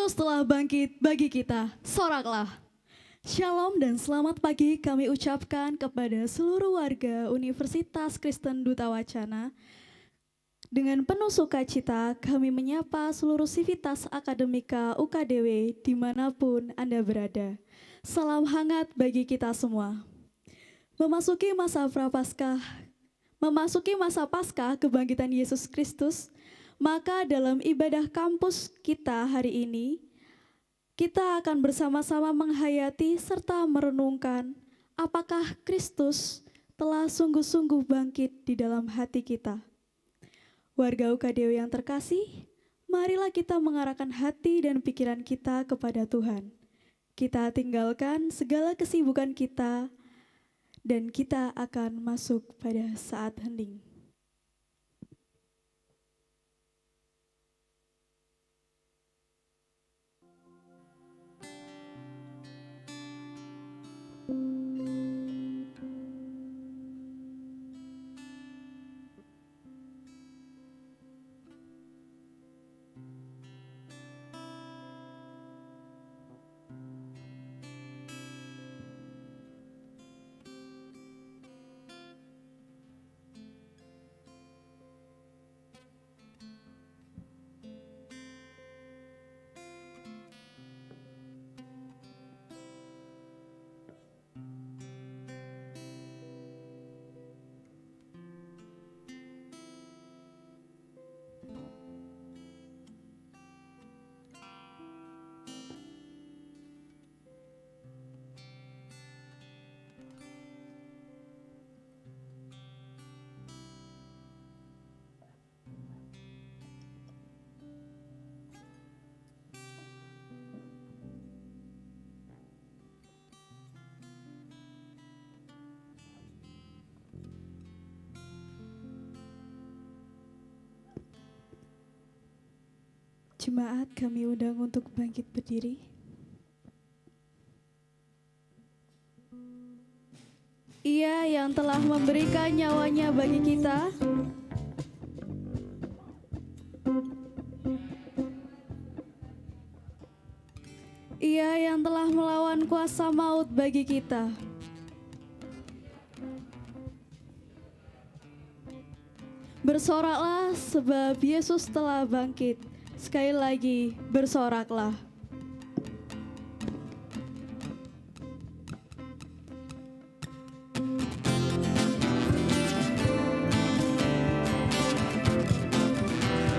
Yesus telah bangkit bagi kita, soraklah. Shalom dan selamat pagi kami ucapkan kepada seluruh warga Universitas Kristen Duta Wacana. Dengan penuh sukacita kami menyapa seluruh sivitas akademika UKDW dimanapun Anda berada. Salam hangat bagi kita semua. Memasuki masa Paskah kebangkitan Yesus Kristus, maka dalam ibadah kampus kita hari ini, kita akan bersama-sama menghayati serta merenungkan apakah Kristus telah sungguh-sungguh bangkit di dalam hati kita. Warga UKDW yang terkasih, marilah kita mengarahkan hati dan pikiran kita kepada Tuhan. Kita tinggalkan segala kesibukan kita dan kita akan masuk pada saat hening. Jemaat kami undang untuk bangkit berdiri. Ia yang telah memberikan nyawanya bagi kita, Ia yang telah melawan kuasa maut bagi kita. Bersoraklah sebab Yesus telah bangkit. Sekali lagi, bersoraklah.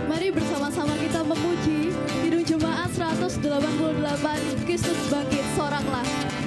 Mari bersama-sama kita memuji Kidung Jemaat 188, Kristus bangkit, soraklah. Bersyukur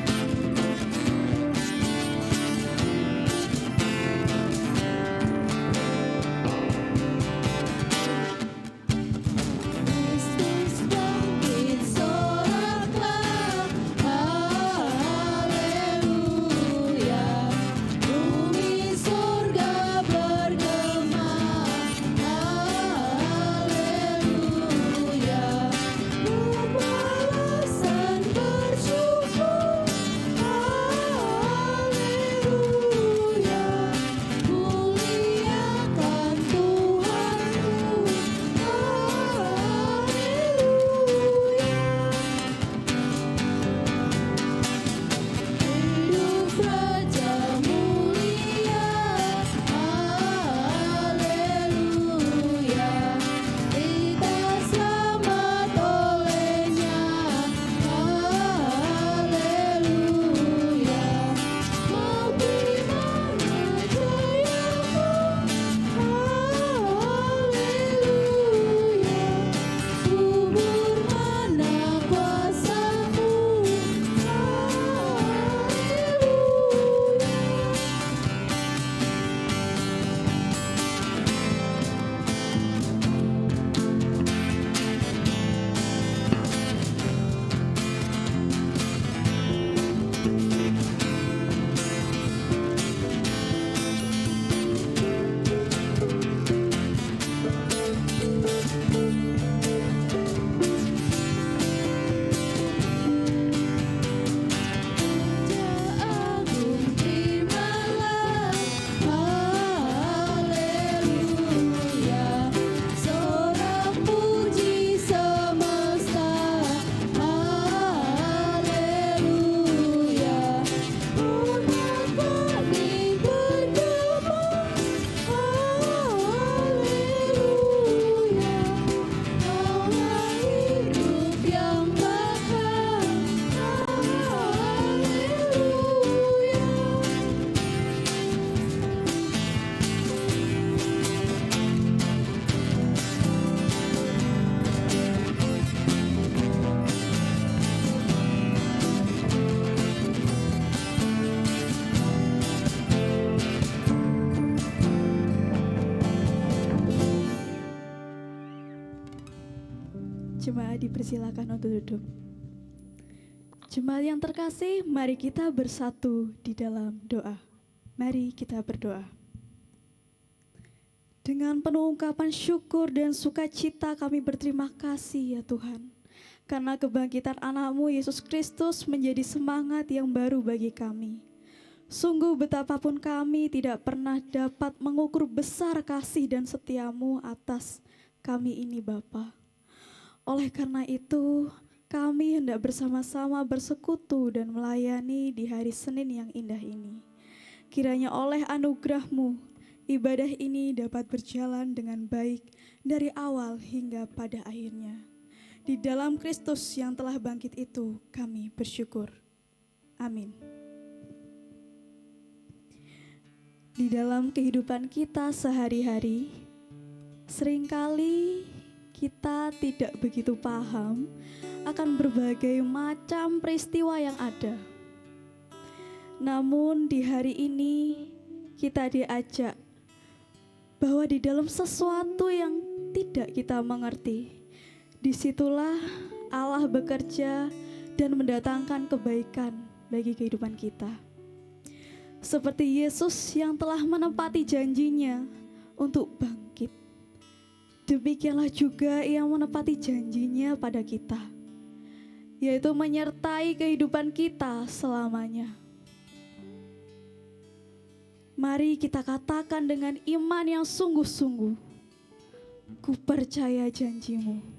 Jemaat dipersilakan untuk duduk. Jemaat yang terkasih, mari kita bersatu di dalam doa. Mari kita berdoa. Dengan penuh ungkapan syukur dan sukacita kami berterima kasih ya Tuhan. Karena kebangkitan anak-Mu Yesus Kristus menjadi semangat yang baru bagi kami. Sungguh betapapun kami tidak pernah dapat mengukur besar kasih dan setia-Mu atas kami ini Bapa. Oleh karena itu, kami hendak bersama-sama bersekutu dan melayani di hari Senin yang indah ini. Kiranya oleh anugerah-Mu, ibadah ini dapat berjalan dengan baik dari awal hingga pada akhirnya. Di dalam Kristus yang telah bangkit itu kami bersyukur. Amin. Di dalam kehidupan kita sehari-hari, seringkali kita tidak begitu paham akan berbagai macam peristiwa yang ada. Namun di hari ini kita diajak bahwa di dalam sesuatu yang tidak kita mengerti, disitulah Allah bekerja dan mendatangkan kebaikan bagi kehidupan kita. Seperti Yesus yang telah menepati janjinya untuk bangkit, demikianlah juga Ia menepati janjinya pada kita, yaitu menyertai kehidupan kita selamanya. Mari kita katakan dengan iman yang sungguh-sungguh, ku percaya janji-Mu.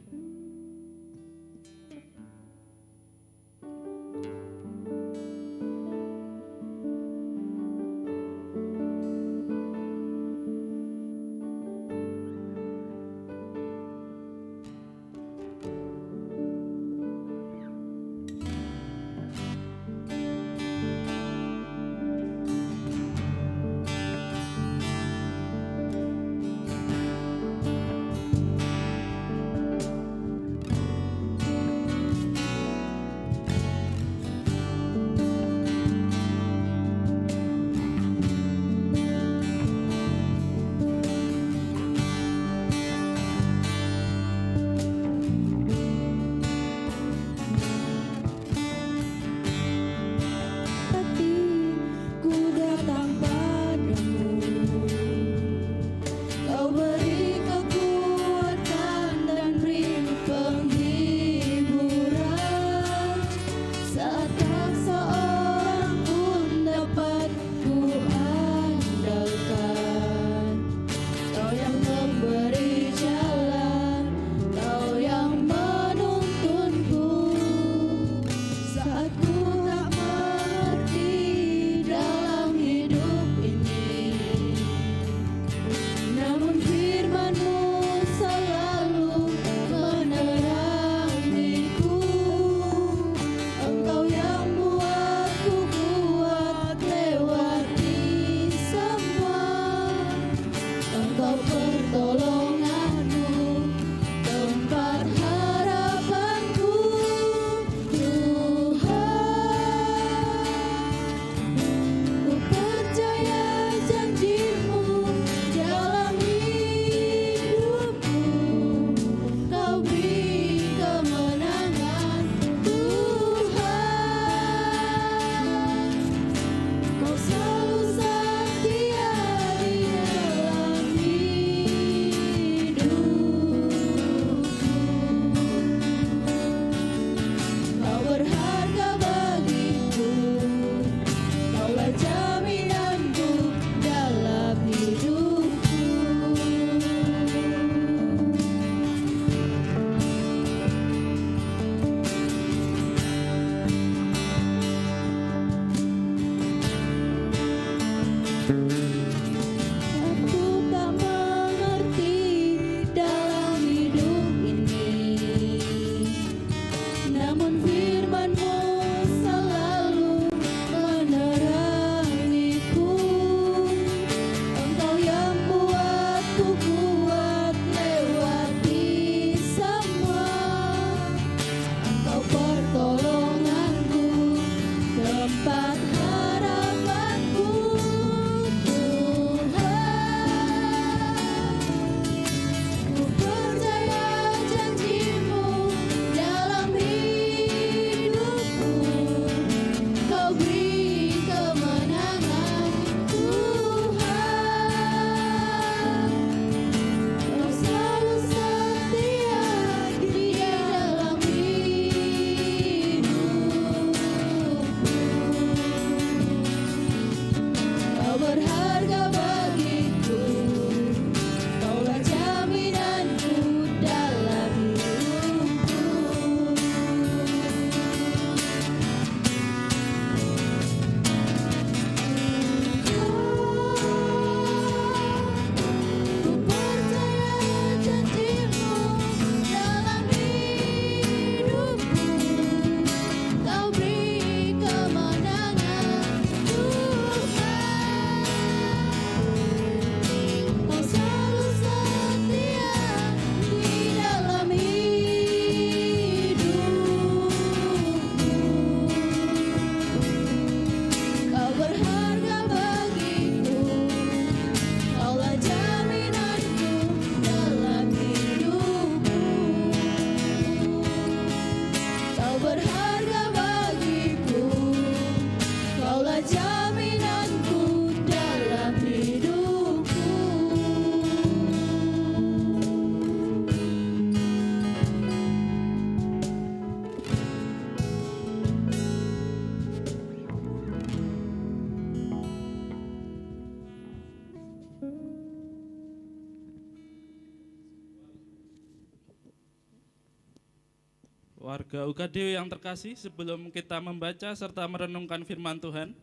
Warga UKD yang terkasih, sebelum kita membaca serta merenungkan firman Tuhan,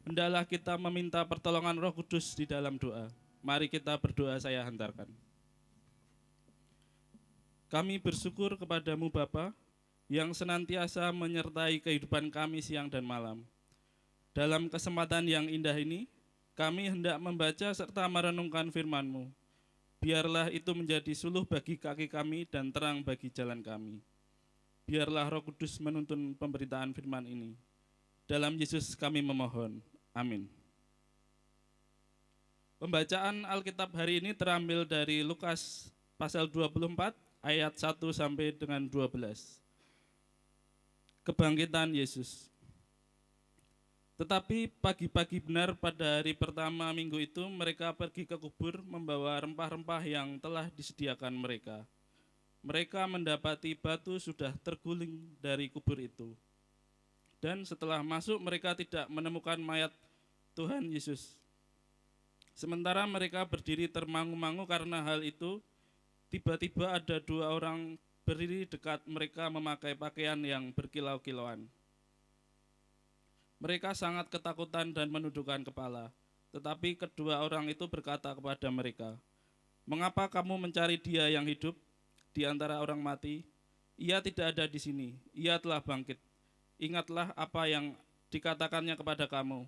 hendaklah kita meminta pertolongan Roh Kudus di dalam doa. Mari kita berdoa, saya hantarkan. Kami bersyukur kepadamu Bapa, yang senantiasa menyertai kehidupan kami siang dan malam. Dalam kesempatan yang indah ini, kami hendak membaca serta merenungkan firman-Mu. Biarlah itu menjadi suluh bagi kaki kami dan terang bagi jalan kami. Biarlah Roh Kudus menuntun pemberitaan firman ini. Dalam Yesus kami memohon. Amin. Pembacaan Alkitab hari ini terambil dari Lukas pasal 24 ayat 1 sampai dengan 12. Kebangkitan Yesus. Tetapi pagi-pagi benar pada hari pertama minggu itu mereka pergi ke kubur membawa rempah-rempah yang telah disediakan mereka. Mereka mendapati batu sudah terguling dari kubur itu. Dan setelah masuk mereka tidak menemukan mayat Tuhan Yesus. Sementara mereka berdiri termangu-mangu karena hal itu, tiba-tiba ada dua orang berdiri dekat mereka memakai pakaian yang berkilau-kilauan. Mereka sangat ketakutan dan menundukkan kepala. Tetapi kedua orang itu berkata kepada mereka, "Mengapa kamu mencari Dia yang hidup di antara orang mati? Ia tidak ada di sini, Ia telah bangkit. Ingatlah apa yang dikatakannya kepada kamu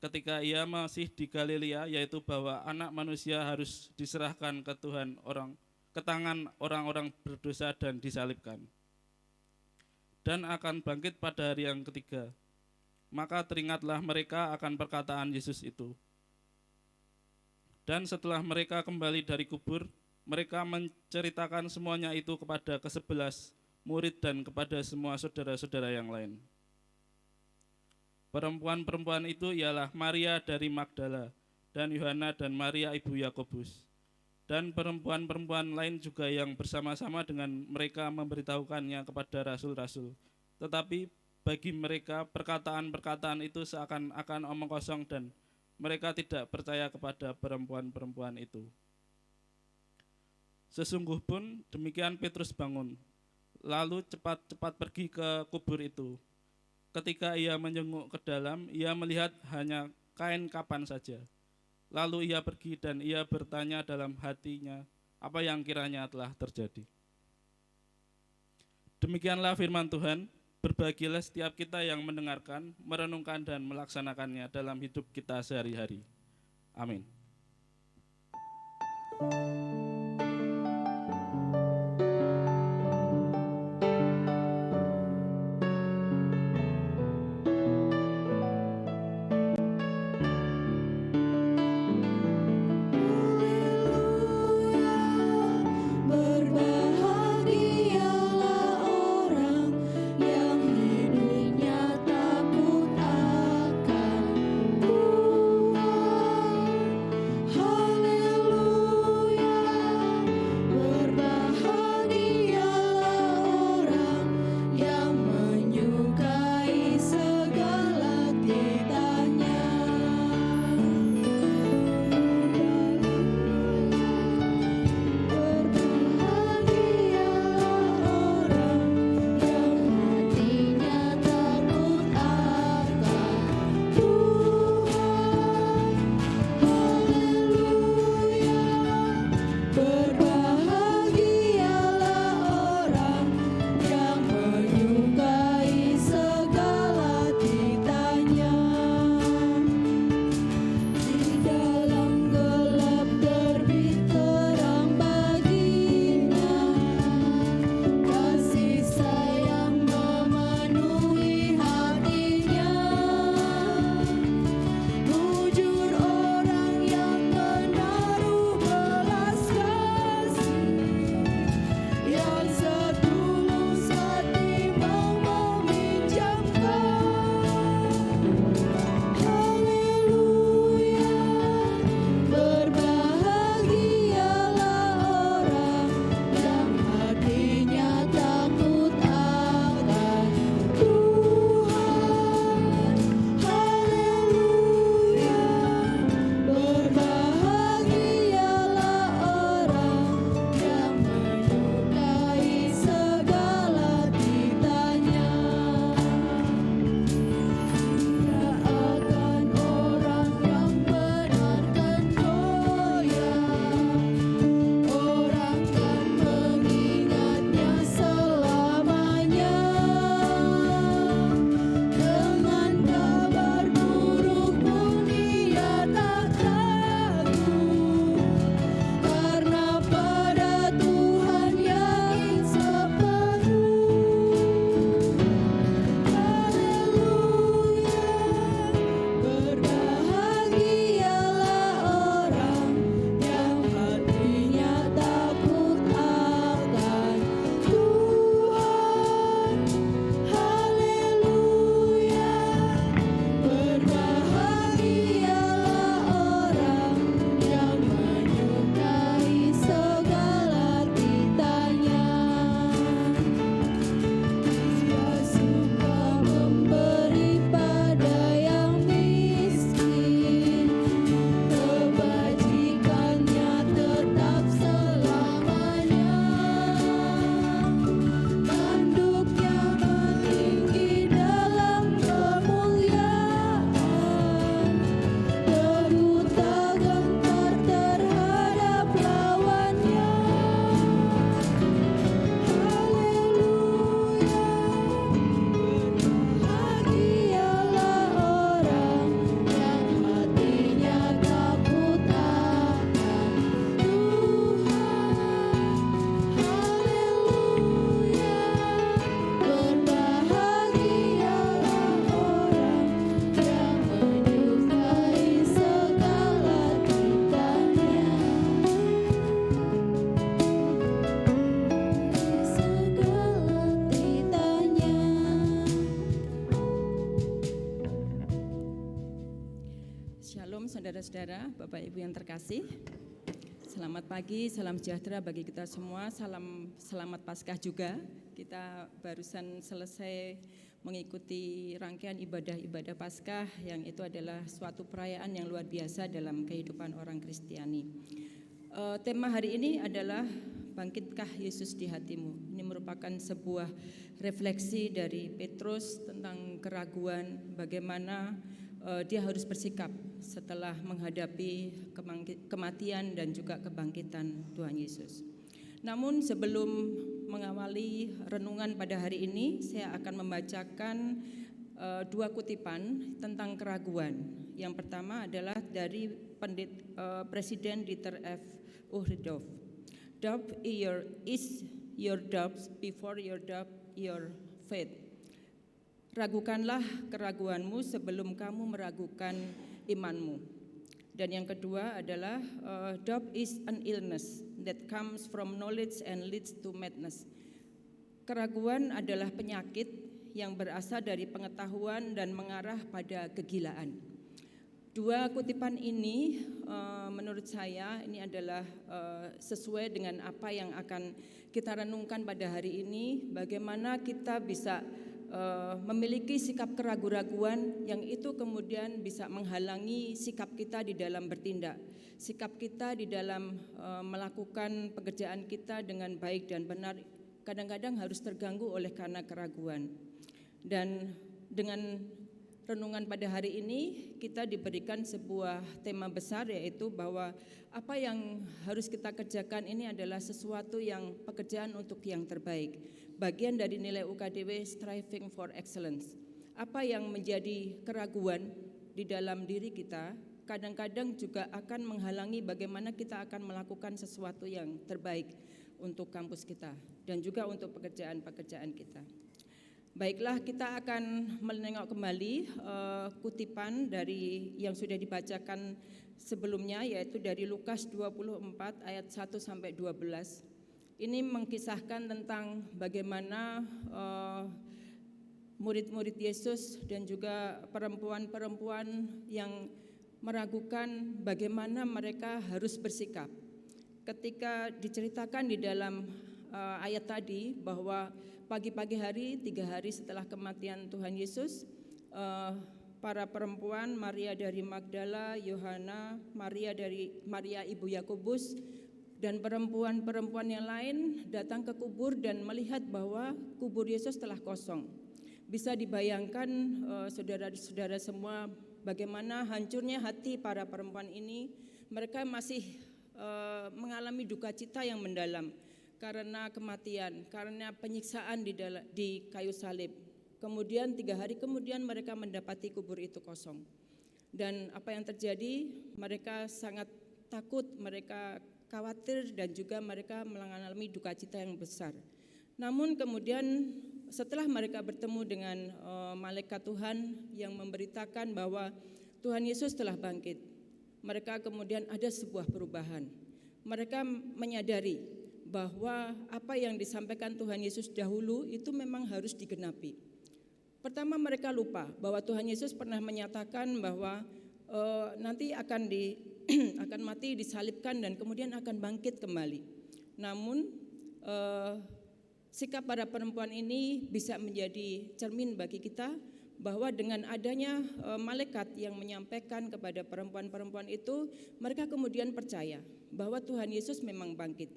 ketika Ia masih di Galilea, yaitu bahwa Anak Manusia harus diserahkan ke tangan orang-orang berdosa dan disalibkan, dan akan bangkit pada hari yang ketiga." Maka teringatlah mereka akan perkataan Yesus itu. Dan setelah mereka kembali dari kubur, mereka menceritakan semuanya itu kepada ke-11 murid dan kepada semua saudara-saudara yang lain. Perempuan-perempuan itu ialah Maria dari Magdala, dan Yohana dan Maria ibu Yakobus. Dan perempuan-perempuan lain juga yang bersama-sama dengan mereka memberitahukannya kepada rasul-rasul. Tetapi bagi mereka perkataan-perkataan itu seakan-akan omong kosong dan mereka tidak percaya kepada perempuan-perempuan itu. Sesungguh pun demikian Petrus bangun, lalu cepat-cepat pergi ke kubur itu. Ketika ia menjenguk ke dalam, ia melihat hanya kain kapan saja. Lalu ia pergi dan ia bertanya dalam hatinya apa yang kiranya telah terjadi. Demikianlah firman Tuhan. Berbahagialah setiap kita yang mendengarkan, merenungkan dan melaksanakannya dalam hidup kita sehari-hari. Amin. Haleluya. Shalom saudara-saudara, Bapak Ibu yang terkasih. Selamat pagi, salam sejahtera bagi kita semua, selamat Paskah juga. Kita barusan selesai mengikuti rangkaian ibadah-ibadah Paskah yang itu adalah suatu perayaan yang luar biasa dalam kehidupan orang Kristiani. Tema hari ini adalah Bangkitkah Yesus di hatimu. Ini merupakan sebuah refleksi dari Petrus tentang keraguan bagaimana dia harus bersikap setelah menghadapi kematian dan juga kebangkitan Tuhan Yesus. Namun sebelum mengawali renungan pada hari ini, saya akan membacakan dua kutipan tentang keraguan. Yang pertama adalah dari Presiden Dieter F. Uchtdorf. Doubt is your doubts before your doubt your faith. Ragukanlah keraguanmu sebelum kamu meragukan imanmu. Dan yang kedua adalah doubt is an illness that comes from knowledge and leads to madness. Keraguan adalah penyakit yang berasal dari pengetahuan dan mengarah pada kegilaan. Dua kutipan ini menurut saya ini adalah sesuai dengan apa yang akan kita renungkan pada hari ini. Bagaimana kita bisa memiliki sikap keraguan-raguan yang itu kemudian bisa menghalangi sikap kita di dalam bertindak, sikap kita di dalam melakukan pekerjaan kita dengan baik dan benar kadang-kadang harus terganggu oleh karena keraguan. Dan dengan renungan pada hari ini kita diberikan sebuah tema besar, yaitu bahwa apa yang harus kita kerjakan ini adalah sesuatu yang pekerjaan untuk yang terbaik. Bagian dari nilai UKDW Striving for Excellence. Apa yang menjadi keraguan di dalam diri kita kadang-kadang juga akan menghalangi bagaimana kita akan melakukan sesuatu yang terbaik untuk kampus kita dan juga untuk pekerjaan-pekerjaan kita. Baiklah, kita akan menengok kembali kutipan dari yang sudah dibacakan sebelumnya, yaitu dari Lukas 24 ayat 1 sampai 12. Ini mengkisahkan tentang bagaimana murid-murid Yesus dan juga perempuan-perempuan yang meragukan bagaimana mereka harus bersikap. Ketika diceritakan di dalam ayat tadi bahwa pagi-pagi hari, 3 hari setelah kematian Tuhan Yesus, para perempuan, Maria dari Magdala, Yohana, Maria ibu Yakobus, dan perempuan-perempuan yang lain datang ke kubur dan melihat bahwa kubur Yesus telah kosong. Bisa dibayangkan saudara-saudara semua bagaimana hancurnya hati para perempuan ini. Mereka masih mengalami duka cita yang mendalam karena kematian, karena penyiksaan di kayu salib. Kemudian 3 hari kemudian mereka mendapati kubur itu kosong. Dan apa yang terjadi? Mereka sangat takut, mereka khawatir dan juga mereka mengalami duka cita yang besar. Namun kemudian setelah mereka bertemu dengan malaikat Tuhan yang memberitakan bahwa Tuhan Yesus telah bangkit, mereka kemudian ada sebuah perubahan. Mereka menyadari bahwa apa yang disampaikan Tuhan Yesus dahulu itu memang harus digenapi. Pertama, mereka lupa bahwa Tuhan Yesus pernah menyatakan bahwa nanti akan mati, disalibkan dan kemudian akan bangkit kembali. Namun sikap para perempuan ini bisa menjadi cermin bagi kita bahwa dengan adanya malaikat yang menyampaikan kepada perempuan-perempuan itu, mereka kemudian percaya bahwa Tuhan Yesus memang bangkit.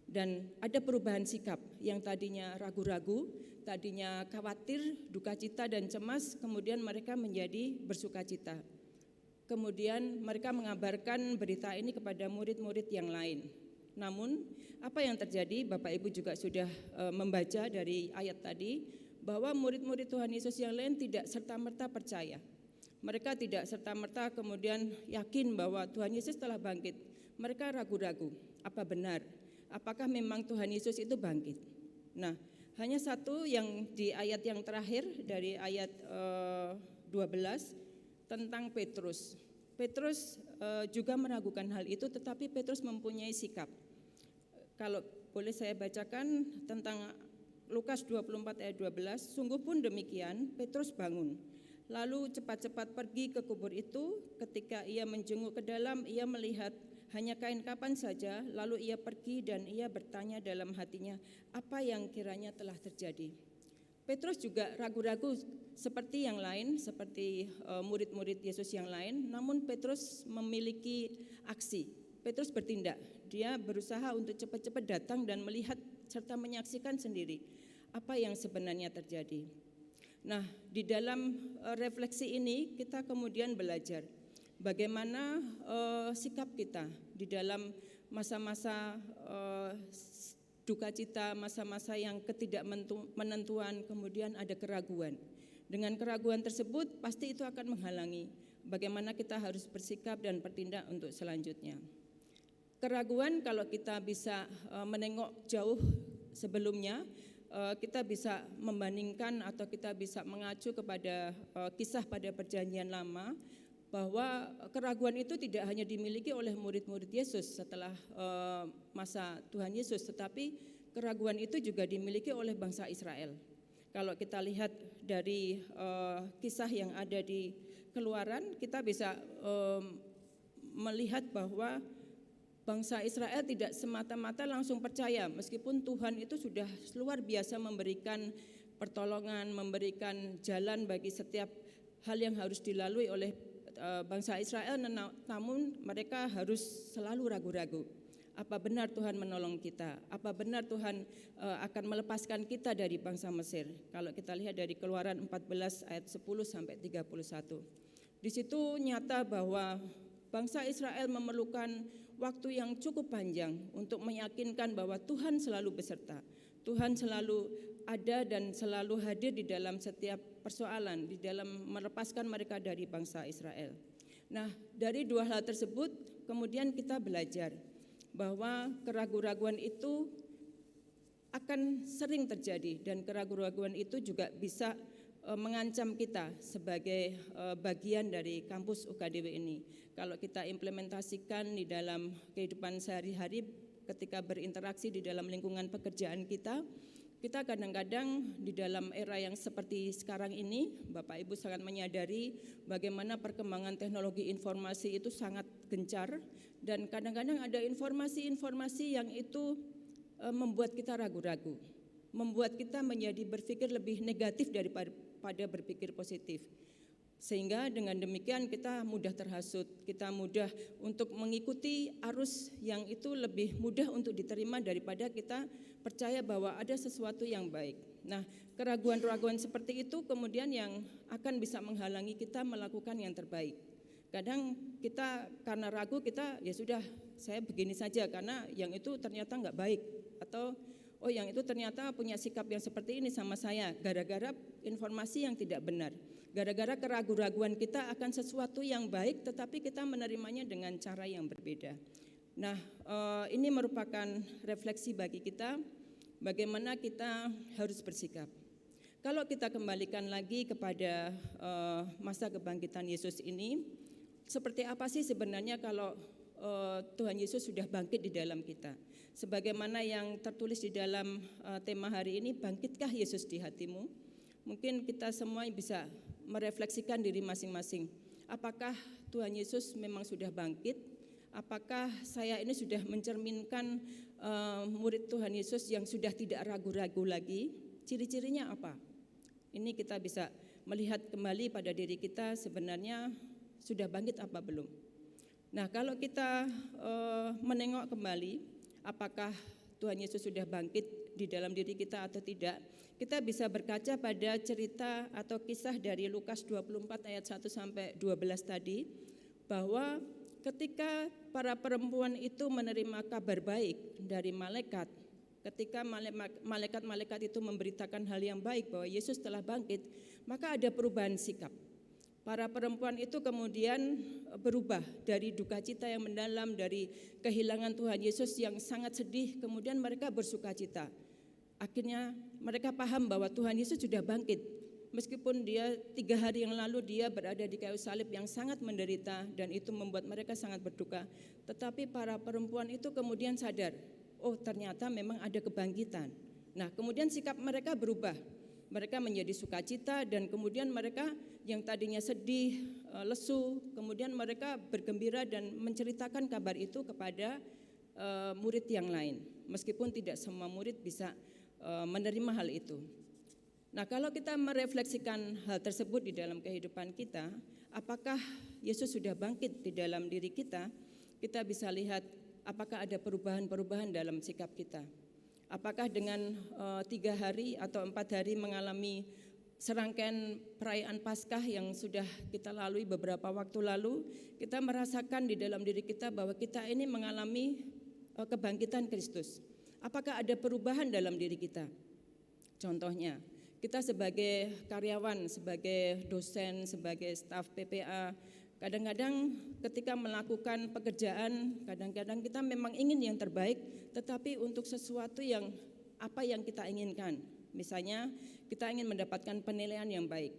Dan ada perubahan sikap yang tadinya ragu-ragu, tadinya khawatir, duka cita dan cemas, kemudian mereka menjadi bersukacita. Kemudian mereka mengabarkan berita ini kepada murid-murid yang lain. Namun apa yang terjadi, Bapak Ibu juga sudah membaca dari ayat tadi, bahwa murid-murid Tuhan Yesus yang lain tidak serta-merta percaya. Mereka tidak serta-merta kemudian yakin bahwa Tuhan Yesus telah bangkit. Mereka ragu-ragu, apa benar? Apakah memang Tuhan Yesus itu bangkit? Nah, hanya satu yang di ayat yang terakhir dari ayat 12 tentang Petrus. Petrus juga meragukan hal itu, tetapi Petrus mempunyai sikap. Kalau boleh saya bacakan tentang Lukas 24 ayat 12, sungguh pun demikian Petrus bangun, lalu cepat-cepat pergi ke kubur itu. Ketika ia menjenguk ke dalam, ia melihat hanya kain kapan saja, lalu ia pergi dan ia bertanya dalam hatinya, apa yang kiranya telah terjadi. Petrus juga ragu-ragu seperti yang lain, seperti murid-murid Yesus yang lain, namun Petrus memiliki aksi. Petrus bertindak, dia berusaha untuk cepat-cepat datang dan melihat serta menyaksikan sendiri apa yang sebenarnya terjadi. Nah, di dalam refleksi ini kita kemudian belajar bagaimana sikap kita di dalam masa-masa duka cita, masa-masa yang ketidakmenentuan, kemudian ada keraguan. Dengan keraguan tersebut pasti itu akan menghalangi bagaimana kita harus bersikap dan bertindak untuk selanjutnya. Keraguan kalau kita bisa menengok jauh sebelumnya, kita bisa membandingkan atau kita bisa mengacu kepada kisah pada perjanjian lama, bahwa keraguan itu tidak hanya dimiliki oleh murid-murid Yesus setelah masa Tuhan Yesus, tetapi keraguan itu juga dimiliki oleh bangsa Israel. Kalau kita lihat dari kisah yang ada di Keluaran, kita bisa melihat bahwa bangsa Israel tidak semata-mata langsung percaya, meskipun Tuhan itu sudah luar biasa memberikan pertolongan, memberikan jalan bagi setiap hal yang harus dilalui oleh bangsa Israel, namun mereka harus selalu ragu-ragu. Apa benar Tuhan menolong kita? Apa benar Tuhan akan melepaskan kita dari bangsa Mesir? Kalau kita lihat dari Keluaran 14 ayat 10 sampai 31. Di situ nyata bahwa bangsa Israel memerlukan waktu yang cukup panjang untuk meyakinkan bahwa Tuhan selalu beserta. Tuhan selalu ada dan selalu hadir di dalam setiap persoalan, di dalam melepaskan mereka dari bangsa Israel. Nah, dari dua hal tersebut kemudian kita belajar bahwa keraguan-raguan itu akan sering terjadi, dan keraguan-raguan itu juga bisa mengancam kita sebagai bagian dari kampus UKDW ini. Kalau kita implementasikan di dalam kehidupan sehari-hari ketika berinteraksi di dalam lingkungan pekerjaan kita kadang-kadang di dalam era yang seperti sekarang ini, Bapak Ibu sangat menyadari bagaimana perkembangan teknologi informasi itu sangat gencar, dan kadang-kadang ada informasi-informasi yang itu membuat kita ragu-ragu, membuat kita menjadi berpikir lebih negatif daripada berpikir positif. Sehingga dengan demikian kita mudah terhasut, kita mudah untuk mengikuti arus yang itu lebih mudah untuk diterima daripada kita percaya bahwa ada sesuatu yang baik. Nah, keraguan-keraguan seperti itu kemudian yang akan bisa menghalangi kita melakukan yang terbaik. Kadang kita karena ragu, kita ya sudah, saya begini saja karena yang itu ternyata enggak baik, atau oh yang itu ternyata punya sikap yang seperti ini sama saya, gara-gara informasi yang tidak benar. Gara-gara keraguan-raguan kita akan sesuatu yang baik, tetapi kita menerimanya dengan cara yang berbeda. Nah, ini merupakan refleksi bagi kita, bagaimana kita harus bersikap. Kalau kita kembalikan lagi kepada masa kebangkitan Yesus ini, seperti apa sih sebenarnya kalau Tuhan Yesus sudah bangkit di dalam kita? Sebagaimana yang tertulis di dalam tema hari ini, bangkitkah Yesus di hatimu? Mungkin kita semua bisa merefleksikan diri masing-masing. Apakah Tuhan Yesus memang sudah bangkit? Apakah saya ini sudah mencerminkan murid Tuhan Yesus yang sudah tidak ragu-ragu lagi? Ciri-cirinya apa? Ini kita bisa melihat kembali pada diri kita, sebenarnya sudah bangkit apa belum? Nah, kalau kita menengok kembali, apakah Tuhan Yesus sudah bangkit di dalam diri kita atau tidak, kita bisa berkaca pada cerita atau kisah dari Lukas 24 ayat 1 sampai 12 tadi, bahwa ketika para perempuan itu menerima kabar baik dari malaikat, ketika malaikat-malaikat itu memberitakan hal yang baik bahwa Yesus telah bangkit, maka ada perubahan sikap. Para perempuan itu kemudian berubah dari duka cita yang mendalam, dari kehilangan Tuhan Yesus yang sangat sedih, kemudian mereka bersuka cita. Akhirnya mereka paham bahwa Tuhan Yesus sudah bangkit. Meskipun dia 3 hari yang lalu dia berada di kayu salib yang sangat menderita, dan itu membuat mereka sangat berduka. Tetapi para perempuan itu kemudian sadar, oh ternyata memang ada kebangkitan. Nah, kemudian sikap mereka berubah. mereka menjadi sukacita, dan kemudian mereka yang tadinya sedih, lesu, kemudian mereka bergembira dan menceritakan kabar itu kepada murid yang lain, meskipun tidak semua murid bisa menerima hal itu. Nah, kalau kita merefleksikan hal tersebut di dalam kehidupan kita, apakah Yesus sudah bangkit di dalam diri kita? Kita bisa lihat apakah ada perubahan-perubahan dalam sikap kita. Apakah dengan 3 hari atau 4 hari mengalami serangkaian perayaan Paskah yang sudah kita lalui beberapa waktu lalu, kita merasakan di dalam diri kita bahwa kita ini mengalami kebangkitan Kristus. Apakah ada perubahan dalam diri kita? Contohnya, kita sebagai karyawan, sebagai dosen, sebagai staf PPA, kadang-kadang ketika melakukan pekerjaan, kadang-kadang kita memang ingin yang terbaik, tetapi untuk sesuatu yang apa yang kita inginkan. Misalnya kita ingin mendapatkan penilaian yang baik,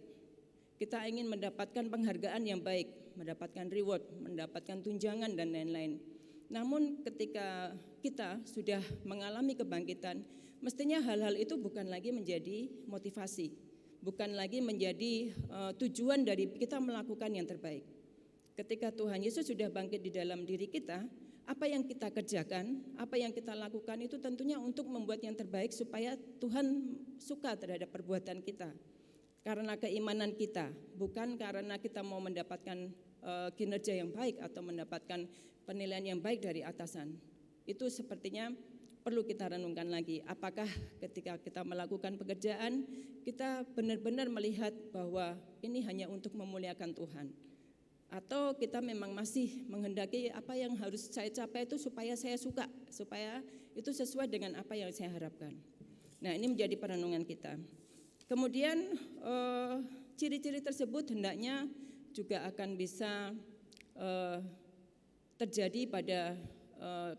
kita ingin mendapatkan penghargaan yang baik, mendapatkan reward, mendapatkan tunjangan dan lain-lain. Namun ketika kita sudah mengalami kebangkitan, mestinya hal-hal itu bukan lagi menjadi motivasi, bukan lagi menjadi tujuan dari kita melakukan yang terbaik. Ketika Tuhan Yesus sudah bangkit di dalam diri kita, apa yang kita kerjakan, apa yang kita lakukan itu tentunya untuk membuat yang terbaik supaya Tuhan suka terhadap perbuatan kita. Karena keimanan kita, bukan karena kita mau mendapatkan kinerja yang baik atau mendapatkan penilaian yang baik dari atasan. Itu sepertinya perlu kita renungkan lagi. Apakah ketika kita melakukan pekerjaan, kita benar-benar melihat bahwa ini hanya untuk memuliakan Tuhan. Atau kita memang masih menghendaki apa yang harus saya capai itu supaya saya suka, supaya itu sesuai dengan apa yang saya harapkan. Nah, ini menjadi perenungan kita. Kemudian ciri-ciri tersebut hendaknya juga akan bisa terjadi pada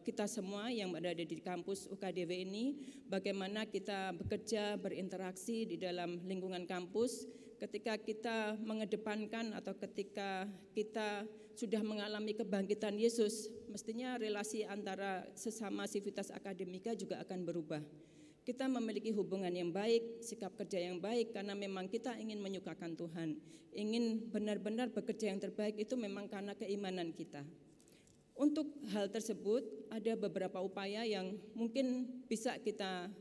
kita semua yang berada di kampus UKDW ini, bagaimana kita bekerja, berinteraksi di dalam lingkungan kampus. Ketika kita mengedepankan atau ketika kita sudah mengalami kebangkitan Yesus, mestinya relasi antara sesama sivitas akademika juga akan berubah. Kita memiliki hubungan yang baik, sikap kerja yang baik, karena memang kita ingin menyukakan Tuhan, ingin benar-benar bekerja yang terbaik, itu memang karena keimanan kita. Untuk hal tersebut ada beberapa upaya yang mungkin bisa kita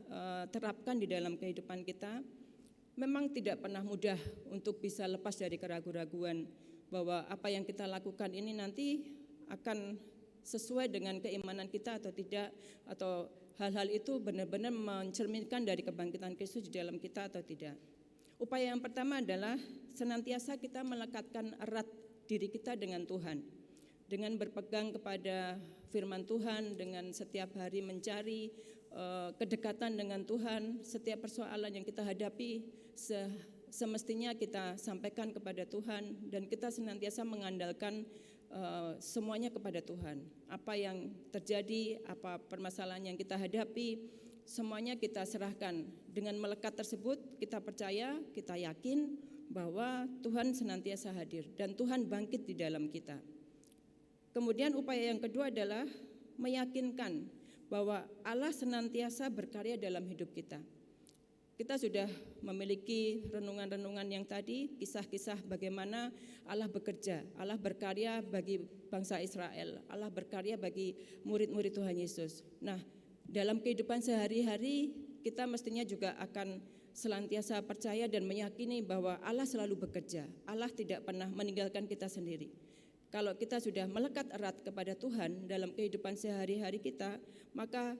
terapkan di dalam kehidupan kita. Memang tidak pernah mudah untuk bisa lepas dari keraguan-raguan bahwa apa yang kita lakukan ini nanti akan sesuai dengan keimanan kita atau tidak, atau hal-hal itu benar-benar mencerminkan dari kebangkitan Kristus di dalam kita atau tidak. Upaya yang pertama adalah senantiasa kita melekatkan erat diri kita dengan Tuhan, dengan berpegang kepada firman Tuhan, dengan setiap hari mencari kedekatan dengan Tuhan. Setiap persoalan yang kita hadapi semestinya kita sampaikan kepada Tuhan, dan kita senantiasa mengandalkan semuanya kepada Tuhan. Apa yang terjadi, apa permasalahan yang kita hadapi, semuanya kita serahkan. Dengan melekat tersebut kita percaya, kita yakin bahwa Tuhan senantiasa hadir dan Tuhan bangkit di dalam kita. Kemudian upaya yang kedua adalah meyakinkan bahwa Allah senantiasa berkarya dalam hidup kita. Kita sudah memiliki renungan-renungan yang tadi, kisah-kisah bagaimana Allah bekerja, Allah berkarya bagi bangsa Israel, Allah berkarya bagi murid-murid Tuhan Yesus. Nah, dalam kehidupan sehari-hari kita mestinya juga akan senantiasa percaya dan meyakini bahwa Allah selalu bekerja, Allah tidak pernah meninggalkan kita sendiri. Kalau kita sudah melekat erat kepada Tuhan dalam kehidupan sehari-hari kita, maka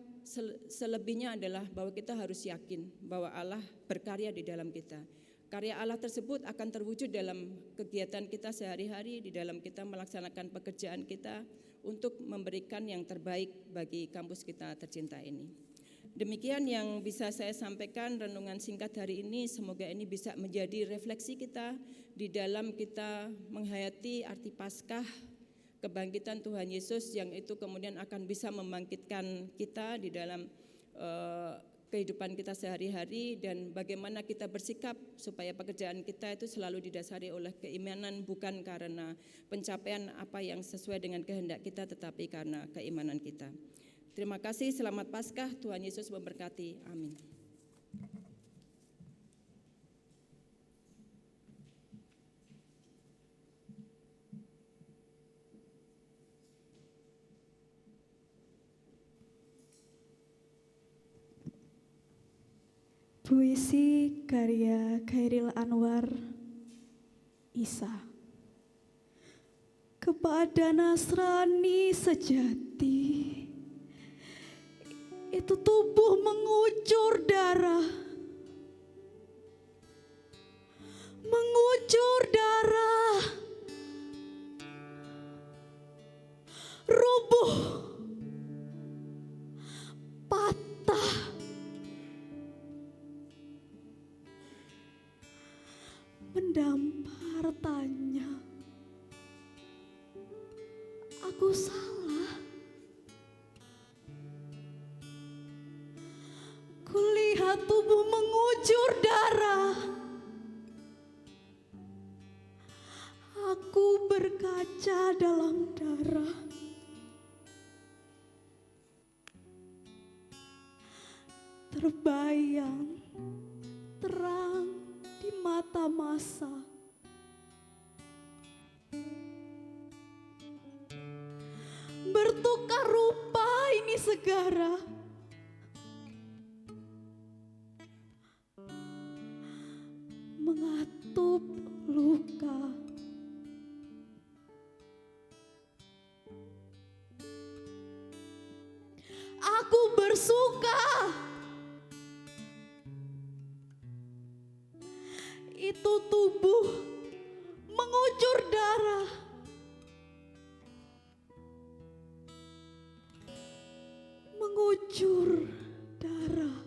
selebihnya adalah bahwa kita harus yakin bahwa Allah berkarya di dalam kita. Karya Allah tersebut akan terwujud dalam kegiatan kita sehari-hari, di dalam kita melaksanakan pekerjaan kita untuk memberikan yang terbaik bagi kampus kita tercinta ini. Demikian yang bisa saya sampaikan renungan singkat hari ini. Semoga ini bisa menjadi refleksi kita di dalam kita menghayati arti Paskah, kebangkitan Tuhan Yesus yang itu kemudian akan bisa membangkitkan kita di dalam kehidupan kita sehari-hari, dan bagaimana kita bersikap supaya pekerjaan kita itu selalu didasari oleh keimanan, bukan karena pencapaian apa yang sesuai dengan kehendak kita, tetapi karena keimanan kita. Terima kasih, selamat Paskah, Tuhan Yesus memberkati, amin. Puisi karya Khairil Anwar, Isa. Kepada Nasrani sejati, itu tubuh mengucur darah, mengucur darah, rubuh, patah, mendampar tanya, aku salah. Kulihat tubuh mengucur darah, aku berkaca dalam darah. Terbayang terang di mata masa. Bertukar rupa ini segara. Mengatup luka. Aku bersuka. Itu tubuh mengucur darah. Mengucur darah.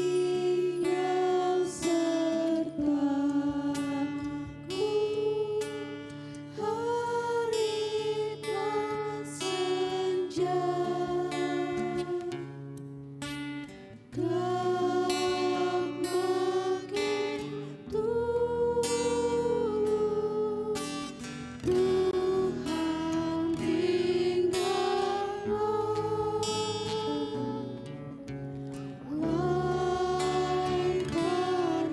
Tinggal sertaku harita senja, gelap makin tulus, Tuhan tinggallah. Wahai pertolongan,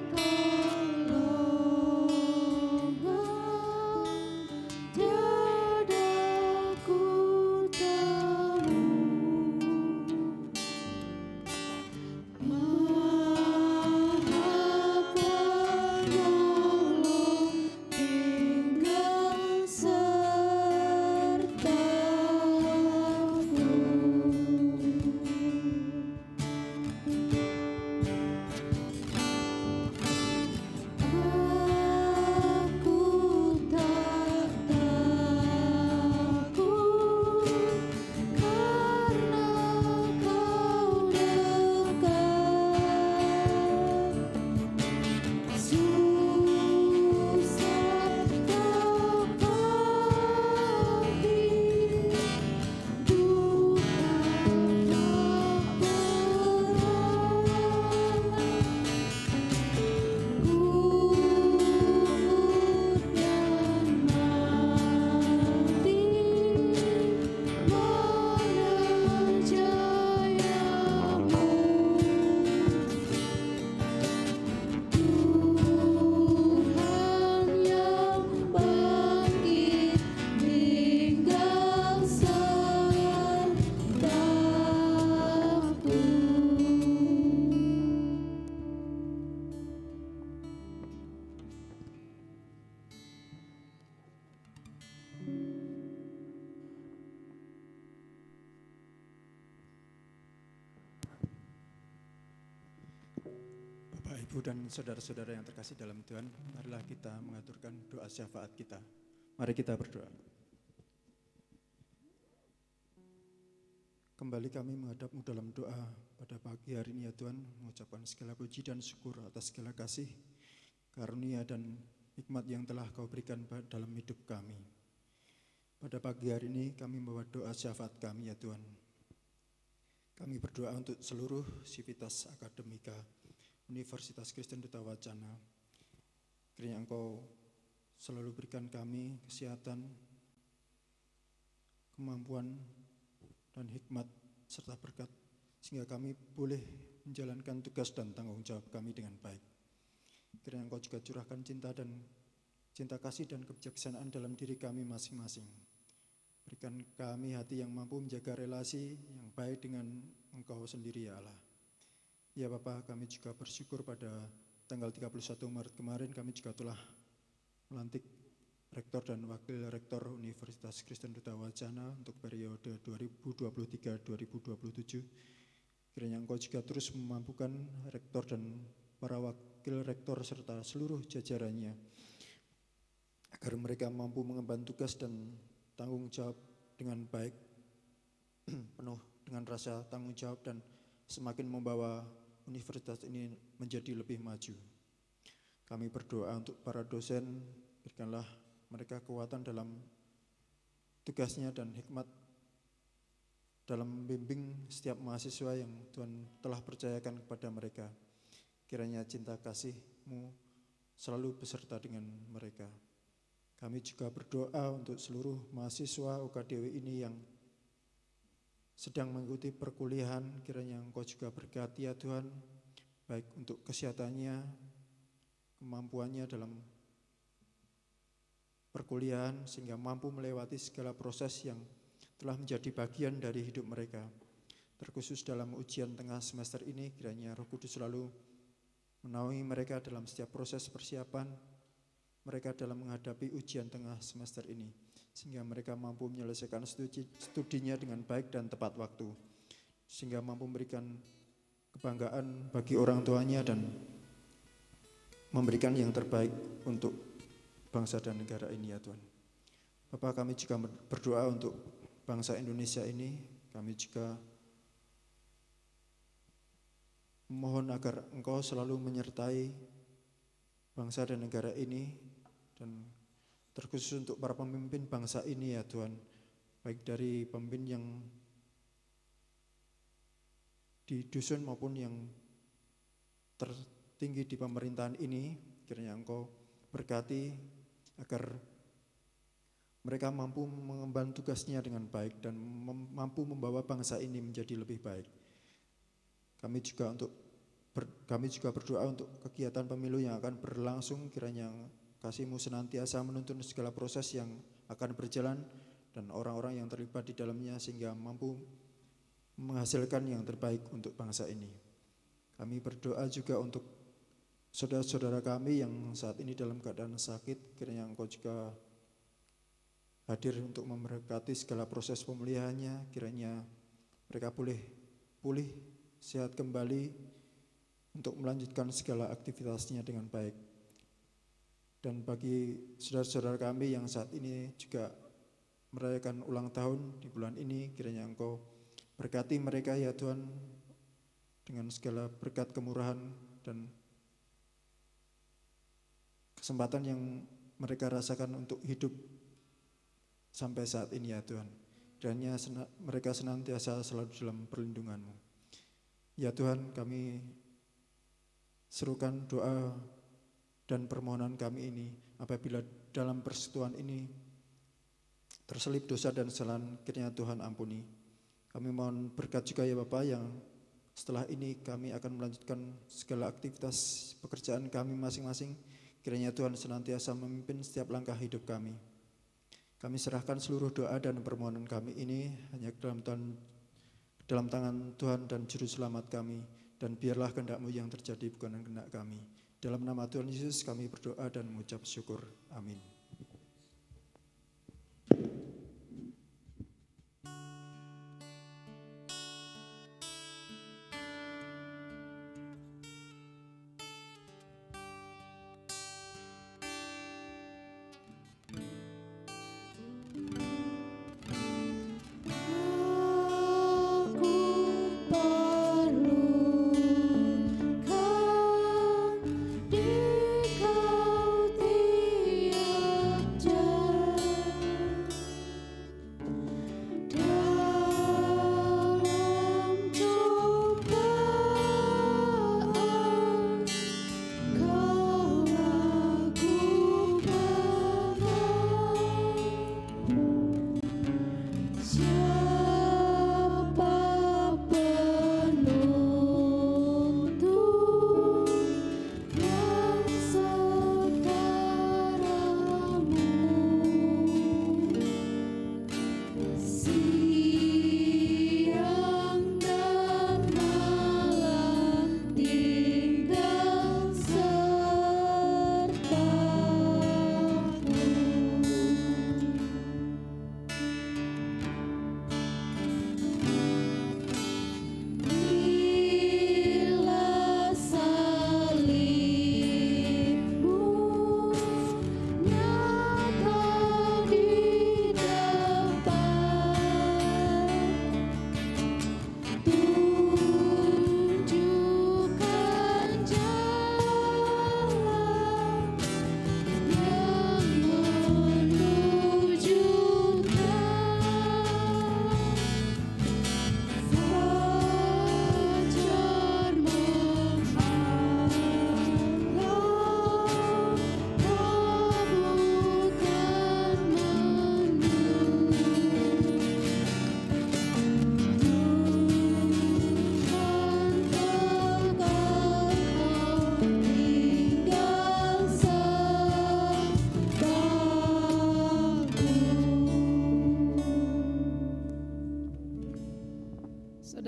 tiadaku temu. Maha Penolong tinggal sertaku. Aku tak takut karena kau dekat. Susah tak pagi, duka tak berat. Gugur dan mati, mana jayamu? Tuhan yang bangkit tinggal sertaku. Bapak, Ibu, dan saudara-saudara yang terkasih dalam Tuhan, marilah kita mengaturkan doa syafaat kita. Mari kita berdoa. Kembali kami menghadapmu dalam doa pada pagi hari ini ya Tuhan, mengucapkan segala puji dan syukur atas segala kasih, karunia dan hikmat yang telah Kau berikan dalam hidup kami. Pada pagi hari ini kami membawa doa syafaat kami ya Tuhan. Kami berdoa untuk seluruh sivitas akademika Universitas Kristen Duta Wacana. Kiranya Engkau selalu berikan kami kesehatan, kemampuan, dan hikmat serta berkat sehingga kami boleh menjalankan tugas dan tanggung jawab kami dengan baik. Kiranya Engkau juga curahkan cinta kasih dan kebijaksanaan dalam diri kami masing-masing. Berikan kami hati yang mampu menjaga relasi yang baik dengan Engkau sendiri ya Allah. Ya Bapa, kami juga bersyukur pada tanggal 31 Maret kemarin kami juga telah melantik Rektor dan Wakil Rektor Universitas Kristen Duta Wacana untuk periode 2023-2027. Kiranya Engkau juga terus memampukan Rektor dan para Wakil Rektor serta seluruh jajarannya agar mereka mampu mengemban tugas dan tanggung jawab dengan baik, penuh dengan rasa tanggung jawab dan semakin membawa universitas ini menjadi lebih maju. Kami berdoa untuk para dosen, berikanlah mereka kekuatan dalam tugasnya dan hikmat dalam membimbing setiap mahasiswa yang Tuhan telah percayakan kepada mereka. Kiranya cinta kasih-Mu selalu beserta dengan mereka. Kami juga berdoa untuk seluruh mahasiswa UKDW ini yang sedang mengikuti perkuliahan. Kiranya Engkau juga berkati ya Tuhan, baik untuk kesehatannya, kemampuannya dalam perkuliahan sehingga mampu melewati segala proses yang telah menjadi bagian dari hidup mereka. Terkhusus dalam ujian tengah semester ini, kiranya Roh Kudus selalu menaungi mereka dalam setiap proses persiapan mereka dalam menghadapi ujian tengah semester ini, sehingga mereka mampu menyelesaikan studinya dengan baik dan tepat waktu, sehingga mampu memberikan kebanggaan bagi orang tuanya dan memberikan yang terbaik untuk bangsa dan negara ini ya Tuhan. Bapak, kami juga berdoa untuk bangsa Indonesia ini. Kami juga mohon agar Engkau selalu menyertai bangsa dan negara ini, dan terkhusus untuk para pemimpin bangsa ini ya Tuhan, baik dari pemimpin yang di dusun maupun yang tertinggi di pemerintahan ini. Kiranya Engkau berkati agar mereka mampu mengemban tugasnya dengan baik dan mampu membawa bangsa ini menjadi lebih baik. Kami juga berdoa untuk kegiatan pemilu yang akan berlangsung. Kiranya kasih-Mu senantiasa menuntun segala proses yang akan berjalan dan orang-orang yang terlibat di dalamnya sehingga mampu menghasilkan yang terbaik untuk bangsa ini. Kami berdoa juga untuk saudara-saudara kami yang saat ini dalam keadaan sakit. Kiranya Engkau juga hadir untuk memberkati segala proses pemulihannya. Kiranya mereka boleh pulih, sehat kembali untuk melanjutkan segala aktivitasnya dengan baik. Dan bagi saudara-saudara kami yang saat ini juga merayakan ulang tahun di bulan ini, kiranya Engkau berkati mereka ya Tuhan dengan segala berkat kemurahan dan kesempatan yang mereka rasakan untuk hidup sampai saat ini ya Tuhan. Kiranya mereka senantiasa selalu dalam perlindungan-Mu. Ya Tuhan, kami serukan doa dan permohonan kami ini, apabila dalam persekutuan ini terselip dosa dan kesalahan, kiranya Tuhan ampuni. Kami mohon berkat juga ya Bapa, yang setelah ini kami akan melanjutkan segala aktivitas pekerjaan kami masing-masing. Kiranya Tuhan senantiasa memimpin setiap langkah hidup kami. Kami serahkan seluruh doa dan permohonan kami ini hanya dalam tangan Tuhan dan Juru Selamat kami. Dan biarlah kehendak-Mu yang terjadi, bukan kehendak kami. Dalam nama Tuhan Yesus kami berdoa dan mengucap syukur. Amin.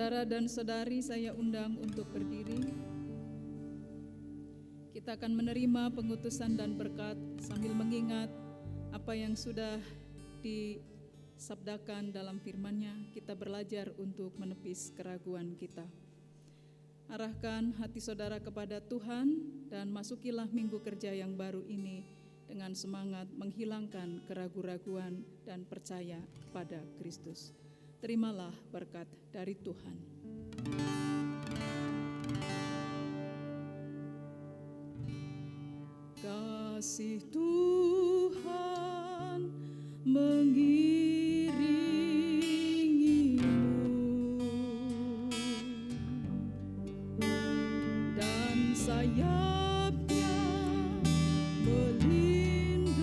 Saudara dan saudari saya undang untuk berdiri. Kita akan menerima pengutusan dan berkat sambil mengingat apa yang sudah disabdakan dalam firman-Nya. Kita belajar untuk menepis keraguan kita. Arahkan hati saudara kepada Tuhan dan masukilah minggu kerja yang baru ini dengan semangat menghilangkan keraguan-raguan dan percaya pada Kristus. Terimalah berkat dari Tuhan. Kasih Tuhan mengiringimu dan sayapnya melindungimu.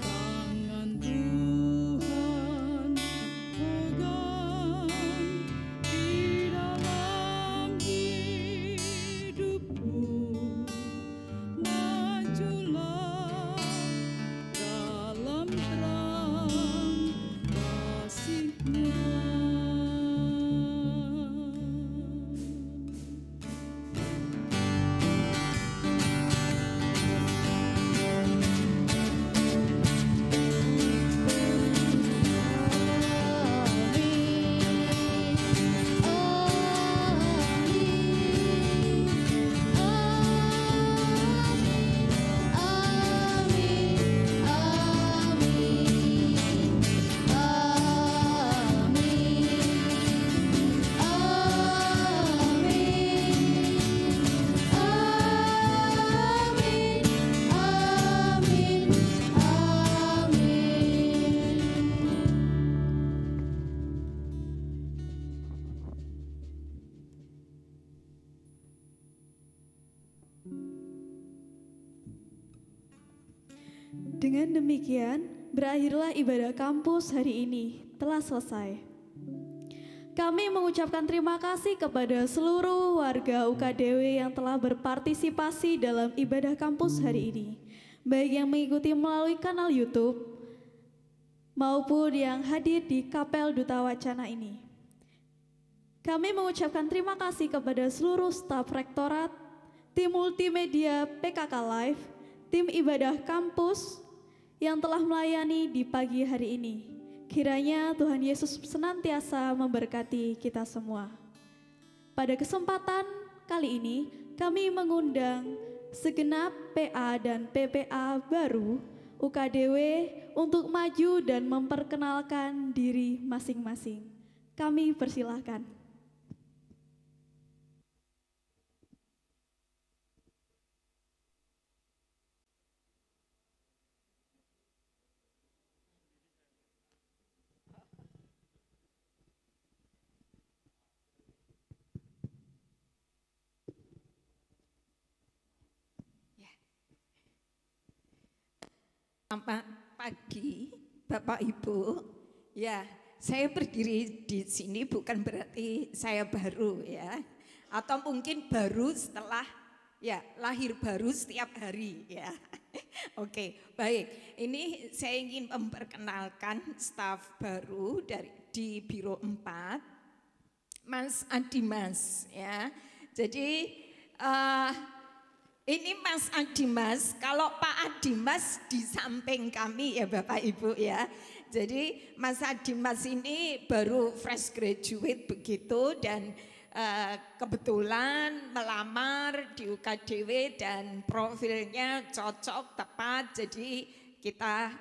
Tangan Tuhan pegang di dalam hidupmu. Majulah dalam terang kasih-Nya. Dengan demikian, berakhirlah ibadah kampus hari ini telah selesai. Kami mengucapkan terima kasih kepada seluruh warga UKDW yang telah berpartisipasi dalam ibadah kampus hari ini, baik yang mengikuti melalui kanal YouTube maupun yang hadir di Kapel Duta Wacana ini. Kami mengucapkan terima kasih kepada seluruh staf rektorat, tim multimedia PKK Live, tim ibadah kampus yang telah melayani di pagi hari ini. Kiranya Tuhan Yesus senantiasa memberkati kita semua. Pada kesempatan kali ini, kami mengundang segenap PA dan PPA baru UKDW untuk maju dan memperkenalkan diri masing-masing. Kami persilahkan. Selamat pagi, Bapak Ibu. Ya, saya berdiri di sini bukan berarti saya baru ya, atau mungkin baru setelah ya lahir baru setiap hari ya. Oke, baik. Ini saya ingin memperkenalkan staf baru di Biro 4, Mas Adimas ya. Jadi ini Mas Adimas, kalau Pak Adimas di samping kami ya Bapak Ibu ya. Jadi Mas Adimas ini baru fresh graduate begitu dan kebetulan melamar di UKDW dan profilnya cocok, tepat, jadi kita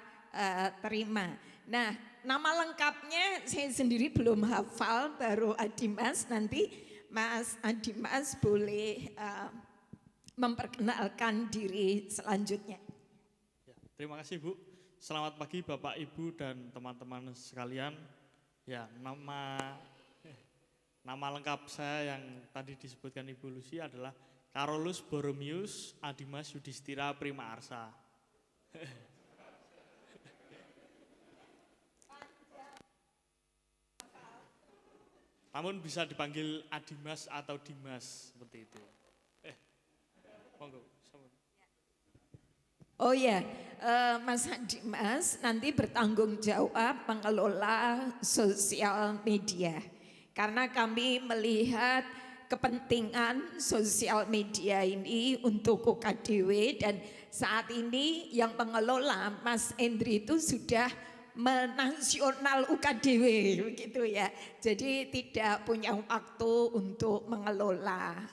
terima. Nah, nama lengkapnya saya sendiri belum hafal, baru Adimas, nanti Mas Adimas boleh memperkenalkan diri selanjutnya. Ya, terima kasih Bu. Selamat pagi Bapak Ibu dan teman-teman sekalian. Ya, nama lengkap saya yang tadi disebutkan Ibu Lucy adalah Carolus Boromius Adimas Yudhistira Prima Arsa. Namun bisa dipanggil Adimas atau Dimas seperti itu. Monggo. Oh ya, Mas Dimas nanti bertanggung jawab mengelola sosial media. Karena kami melihat kepentingan sosial media ini untuk UKDW dan saat ini yang mengelola Mas Endri itu sudah menasional UKDW begitu ya. Jadi tidak punya waktu untuk mengelola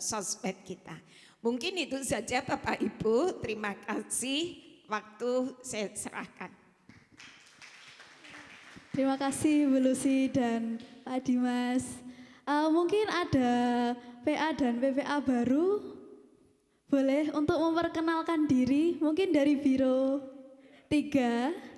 sosmed kita. Mungkin itu saja Bapak Ibu, terima kasih, waktu saya serahkan. Terima kasih Bu Lucy dan Pak Dimas. Mungkin ada PA dan PPA baru, boleh untuk memperkenalkan diri, mungkin dari Biro 3.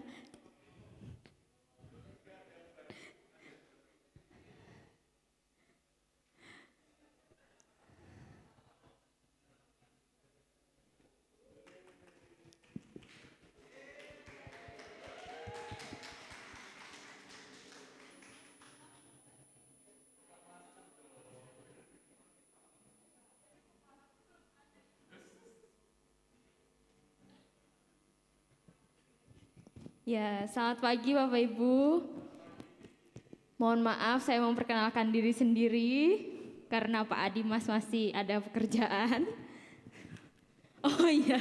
Ya, selamat pagi Bapak Ibu. Mohon maaf saya memperkenalkan diri sendiri karena Pak Dimas masih ada pekerjaan. Oh iya.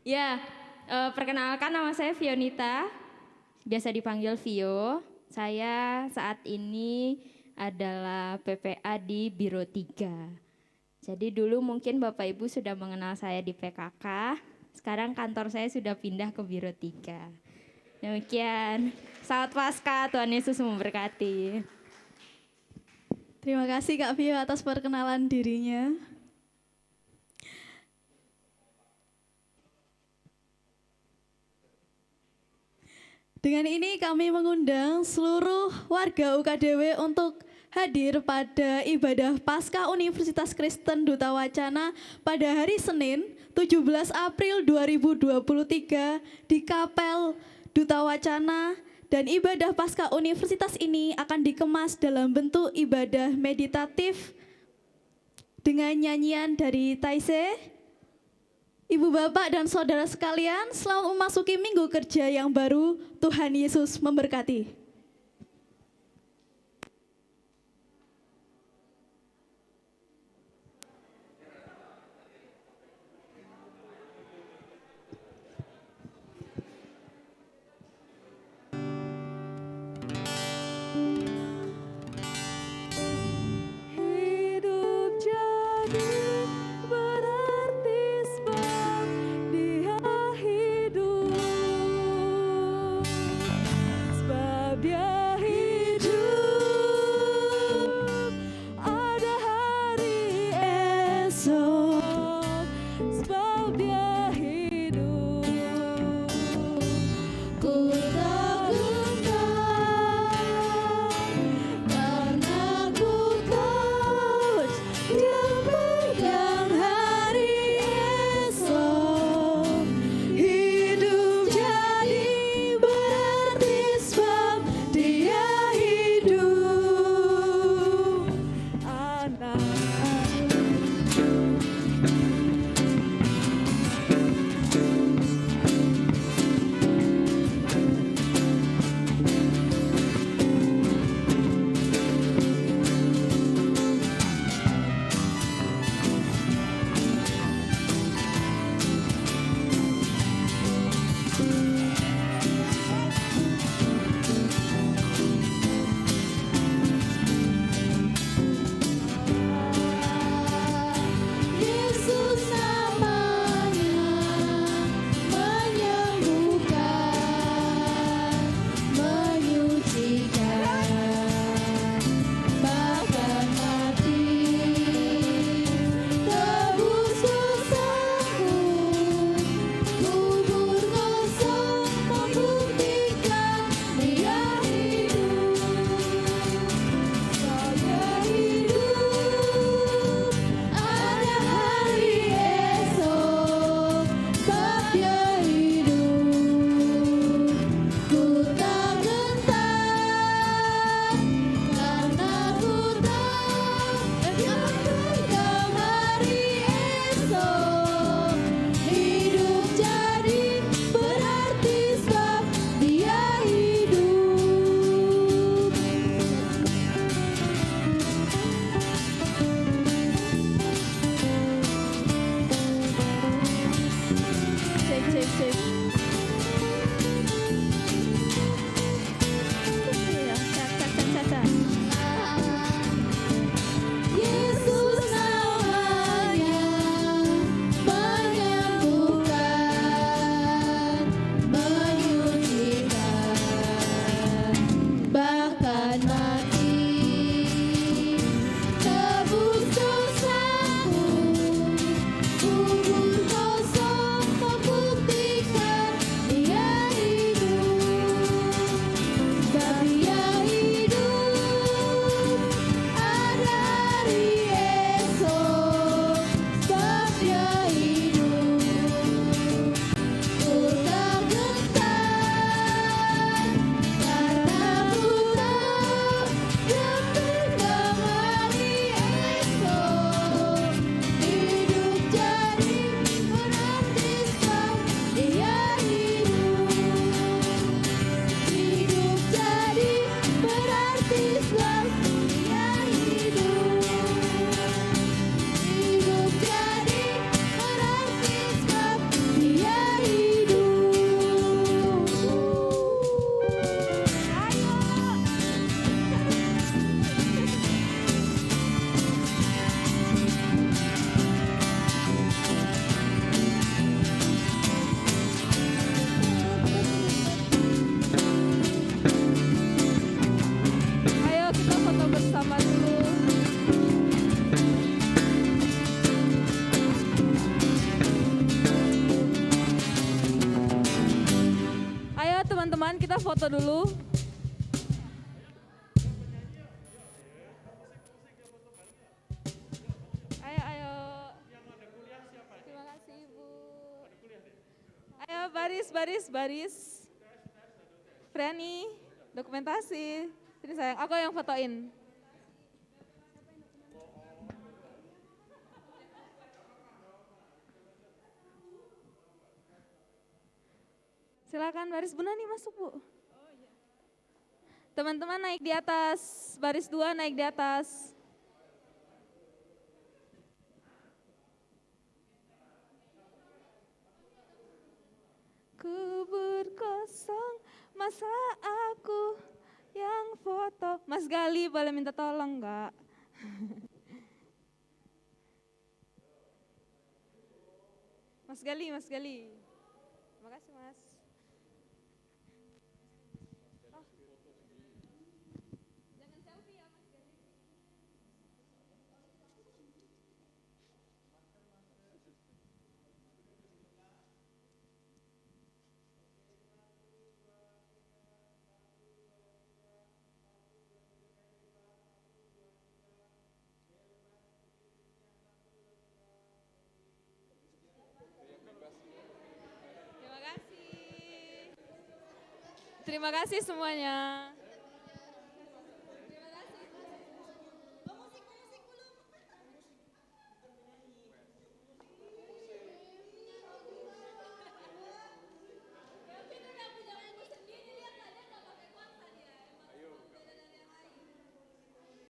Ya, perkenalkan nama saya Fionita, biasa dipanggil Vio. Saya saat ini adalah PPA di Biro 3. Jadi dulu mungkin Bapak Ibu sudah mengenal saya di PKK, sekarang kantor saya sudah pindah ke Biro 3. Demikian, selamat Paskah, Tuhan Yesus memberkati. Terima kasih Kak Vio atas perkenalan dirinya. Dengan ini kami mengundang seluruh warga UKDW untuk hadir pada ibadah Paskah Universitas Kristen Duta Wacana pada hari Senin 17 April 2023 di Kapel Duta Wacana, dan ibadah Paskah Universitas ini akan dikemas dalam bentuk ibadah meditatif dengan nyanyian dari Taise. Ibu bapak dan saudara sekalian, selamat memasuki minggu kerja yang baru. Tuhan Yesus memberkati. kita foto dulu. Ayo, ayo. Terima kasih Ibu. Ayo baris, baris, baris. Frani, dokumentasi. Sini sayang, aku yang fotoin. Silakan baris Bu Nani masuk Bu. Teman-teman naik di atas, baris 2 naik di atas. Kubur kosong, masa aku yang foto. Mas Gali boleh minta tolong enggak? Mas Gali, Mas Gali. Terima kasih Mas. Terima kasih semuanya.